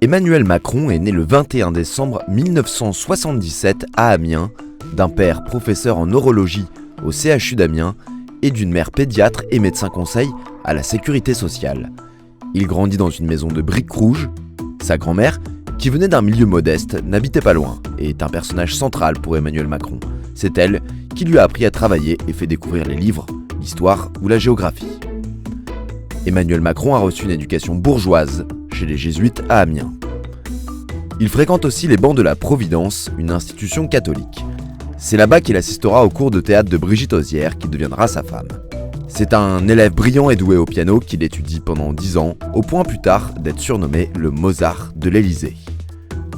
Emmanuel Macron est né le 21 décembre 1977 à Amiens, d'un père professeur en neurologie au CHU d'Amiens et d'une mère pédiatre et médecin conseil à la sécurité sociale. Il grandit dans une maison de briques rouges. Sa grand-mère, qui venait d'un milieu modeste, n'habitait pas loin et est un personnage central pour Emmanuel Macron. C'est elle qui lui a appris à travailler et fait découvrir les livres, l'histoire ou la géographie. Emmanuel Macron a reçu une éducation bourgeoise chez les jésuites à Amiens. Il fréquente aussi les bancs de la Providence, une institution catholique. C'est là-bas qu'il assistera au cours de théâtre de Brigitte Ozière, qui deviendra sa femme. C'est un élève brillant et doué au piano qu'il étudie pendant 10 ans, au point plus tard d'être surnommé le Mozart de l'Élysée.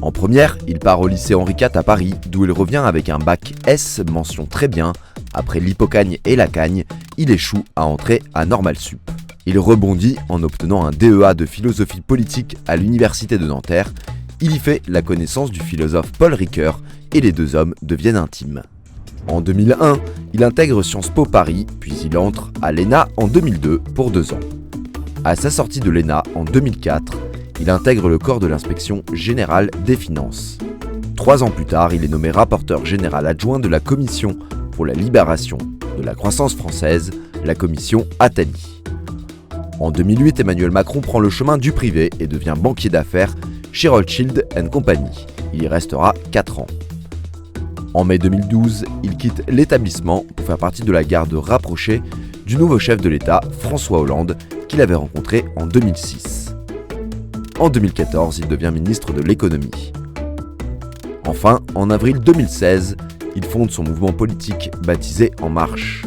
En première, il part au lycée Henri IV à Paris, d'où il revient avec un bac S mention très bien. Après l'Hippocagne et la Cagne, il échoue à entrer à Normal Sup. Il rebondit en obtenant un DEA de philosophie politique à l'université de Nanterre. Il y fait la connaissance du philosophe Paul Ricoeur et les deux hommes deviennent intimes. En 2001, il intègre Sciences Po Paris, puis il entre à l'ENA en 2002 pour 2 ans. À sa sortie de l'ENA en 2004, il intègre le corps de l'inspection générale des finances. 3 ans plus tard, il est nommé rapporteur général adjoint de la Commission pour la libération de la croissance française, la commission Attali. En 2008, Emmanuel Macron prend le chemin du privé et devient banquier d'affaires chez Rothschild & Company. Il y restera 4 ans. En mai 2012, il quitte l'établissement pour faire partie de la garde rapprochée du nouveau chef de l'État, François Hollande, qu'il avait rencontré en 2006. En 2014, il devient ministre de l'économie. Enfin, en avril 2016, il fonde son mouvement politique baptisé En Marche.